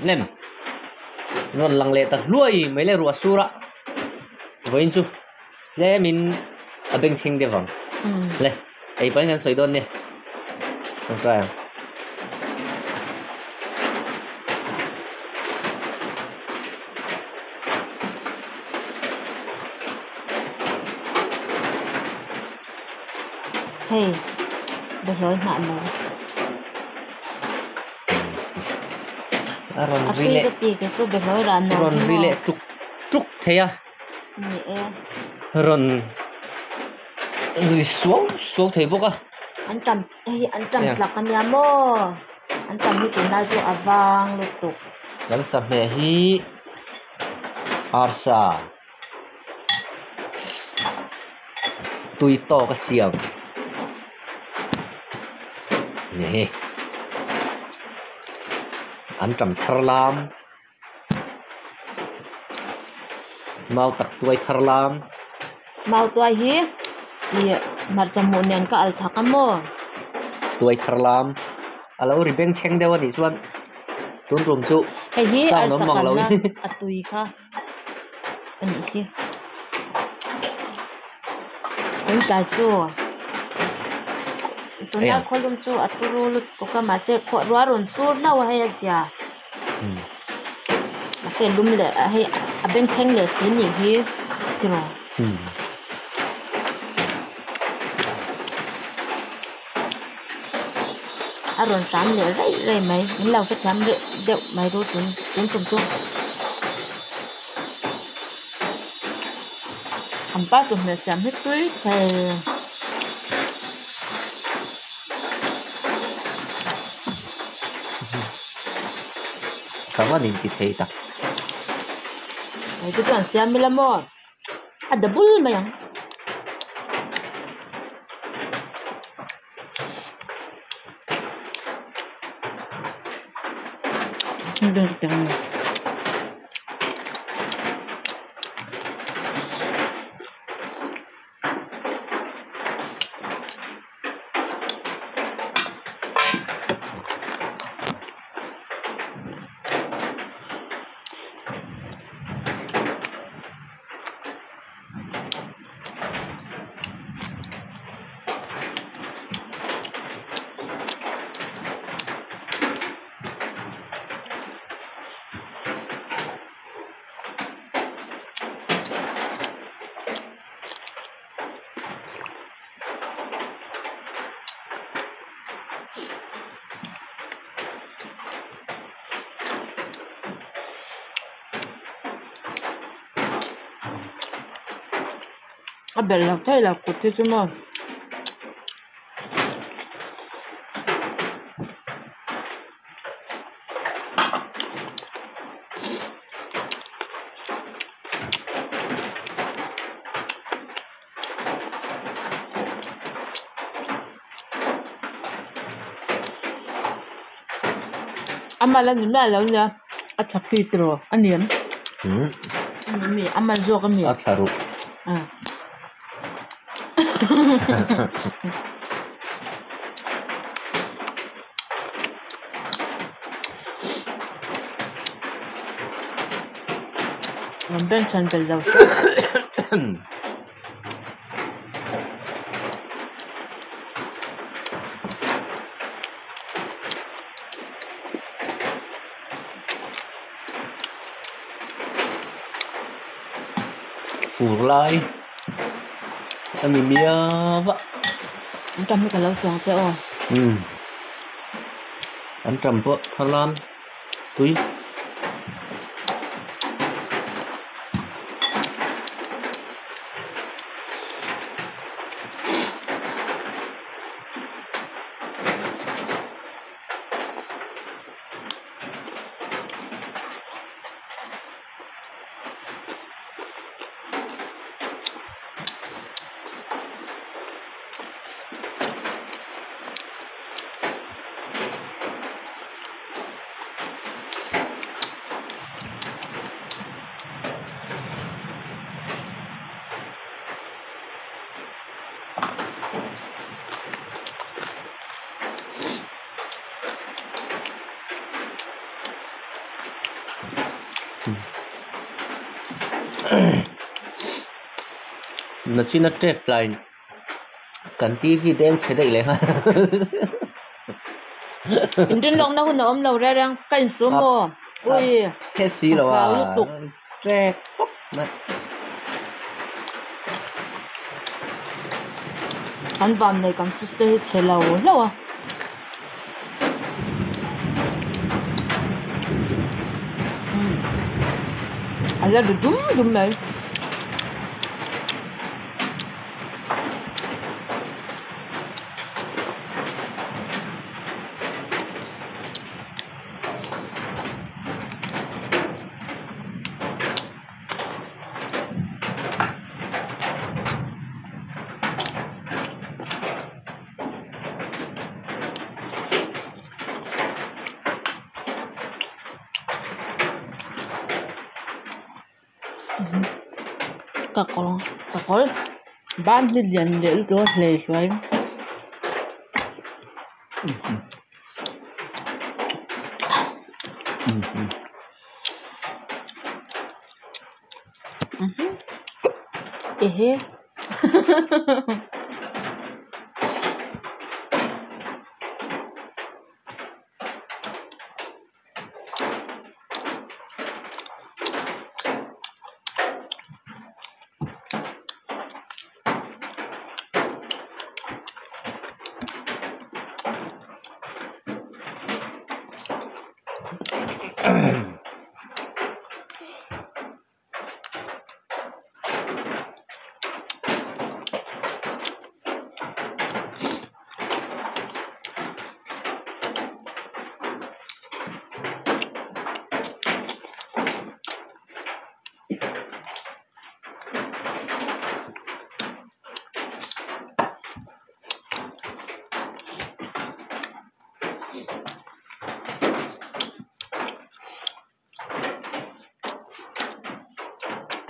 nem non lang le ta luai mai le ru sura voin chu le min abeng ching de wang le ai pai ngan soi don ne không phải hey được rồi nạn rồi ron rile cái chỗ được rồi là nó ron rile truk truk thế à ron người xuống xuống thế bốc à anh trầm lạc anh nhà mô anh trầm như cái nào cho avang lục tục dan sa me hi arsa tui to ka siam nè an trầm thar lam mau tak tuai thar lam mau tuai hi iya marjamunian ka althakamo tuai thar lam alo ri beng cheng dewa ni chuan tun rum chu hey hi sang no mang lo atui kha ani hi anh ta chu tunya kholum chu aturu ko ka ma se kho ron sur na wa hay sia se lum le hay abeng cheng le sin ni hi tiro aron sam le rai mai in lau ka tham de deu mai ro tun chu ampa tu me sam hết tui phải cảm ơn chị thấy ta cái chuyện xem mi làm mo ada bul mayang được rồi bella fai la côté du monde amala ni ma lo nya a chappi tro aniam mi amal jo ka mi atharu ben chan bel daw phủ lại anh mình bia vợ anh trầm cái lâu xuống sẽ ổn anh trầm vợ Thái Lan túi nó chỉ nó trép lại cần TV đen thế đấy ha Indin long na hun om lo ra rang kan su mo ui thế xí rồi à trép anh vam này cầm sister hit sẽ lâu lâu à anh ra được đúng mày kakol ban đi liền để tôi lề rồi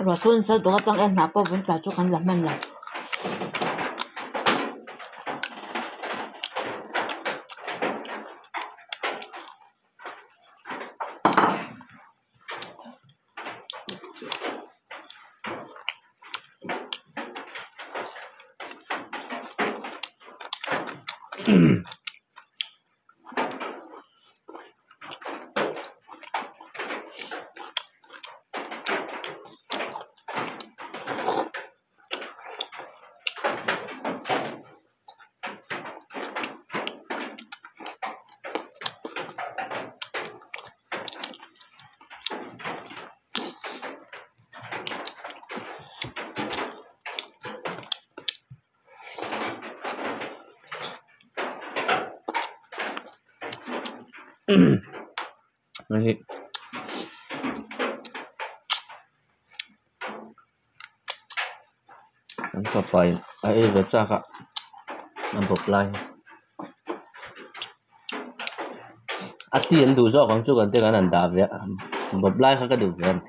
rồi xuân sẽ đổ trong em nạp vào vẫn cả chỗ khán giả mình là Đấy. Ang kapay ay ibat saka ang poplay at yan duso kang sugan te kanan davya poplay ka kadugan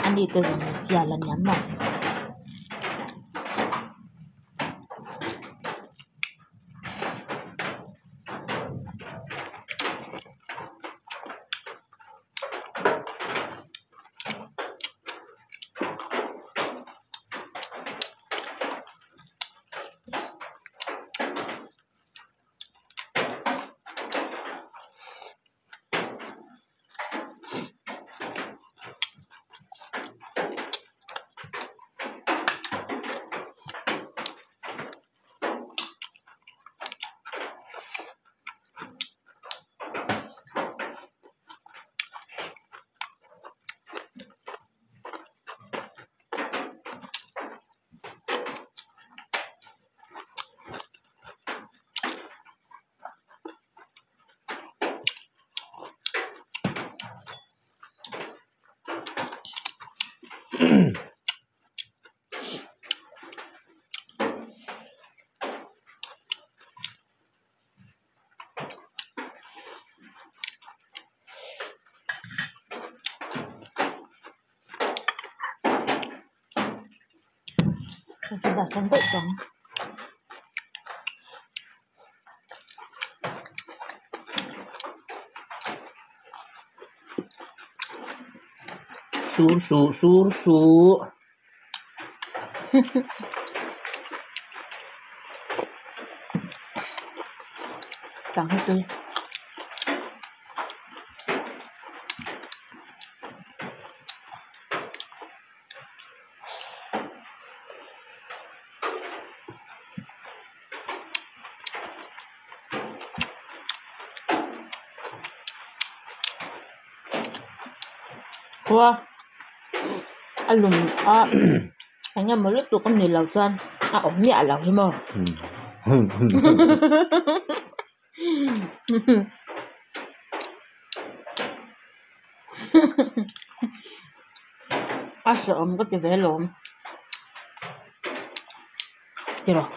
anh đi từ Malaysia lần nhắm mà Sudah sampai dong. Sur. Chẳng hết tươi. Wow, alum hanya mulut tu kan nilaw dyan. Niya alaw mo. Asa ko tivelom. Tiro.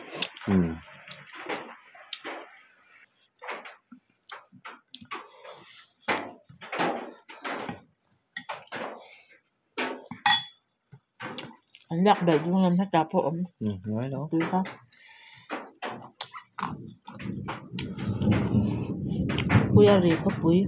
Anh nhắc đầy luôn em hết cả phụ ổng. Nói đó. Tùy không? Kuya rin ko puy.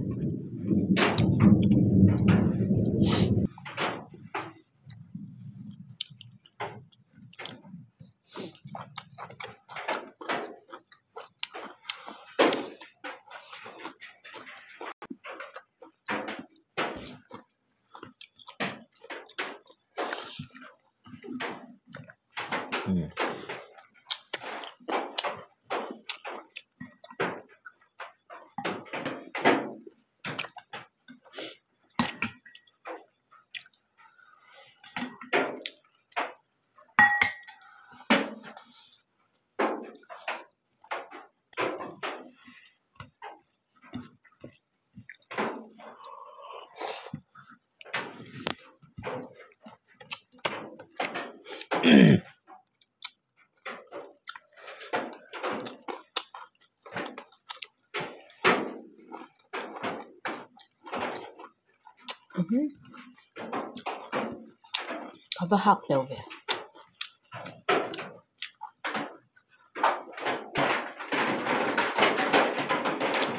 Kabahak daw ba?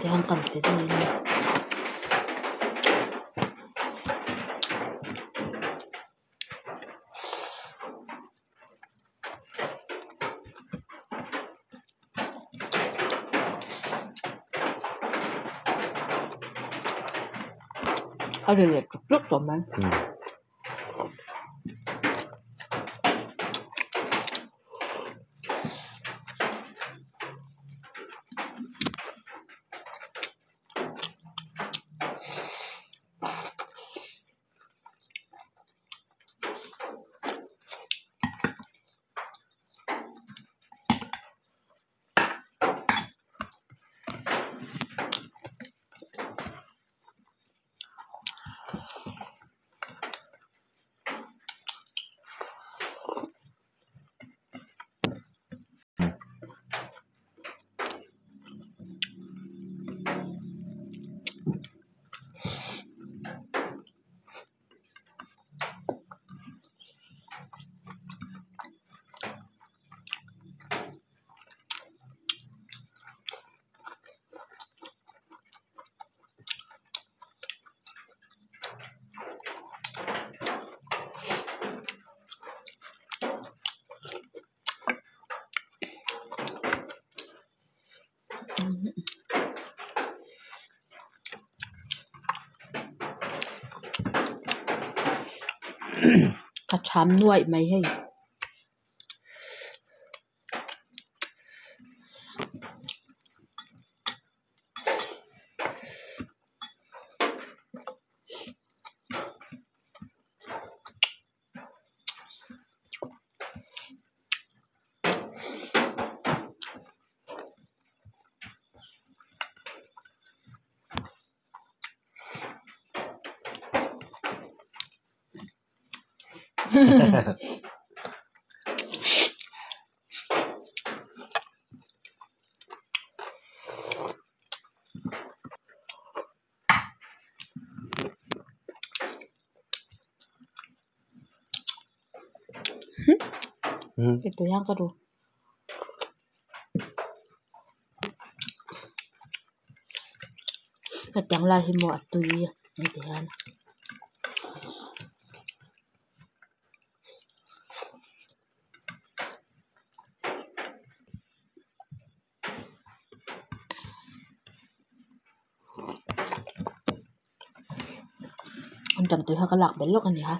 Tiyang kante din. Ada lihat cuk teman. Cả chám nuôi mày hay. Ito yang karo. At yang lahi mo at tuyi. Ito yan. Ang tantoy hakalak belok kan ya.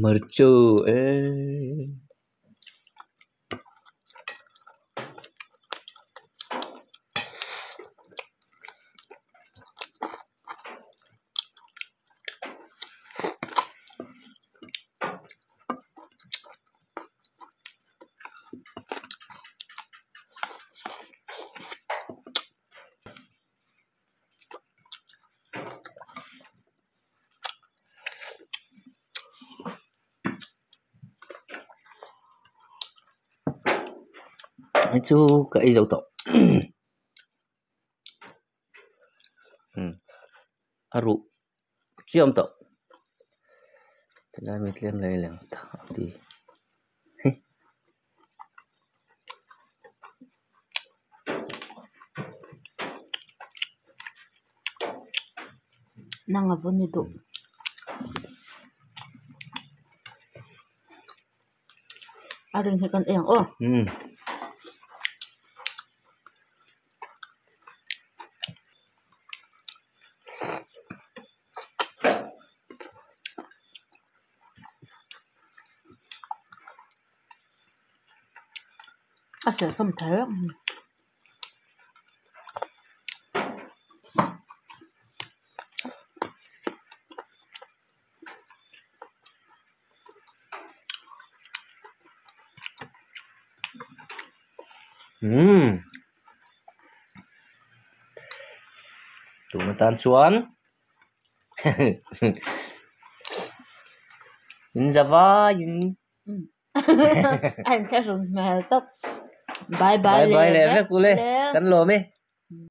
Mercu Itu cái dầu tộc haru cium tộc thế là mình làm lại lần thì Nangabon nito. Aring hikan eyang oh. Asal sampai. Tumatan cuan in Java in Anh sẽ dùng mà tóc bye bye bye lẹ với cô lê cắn lồ mi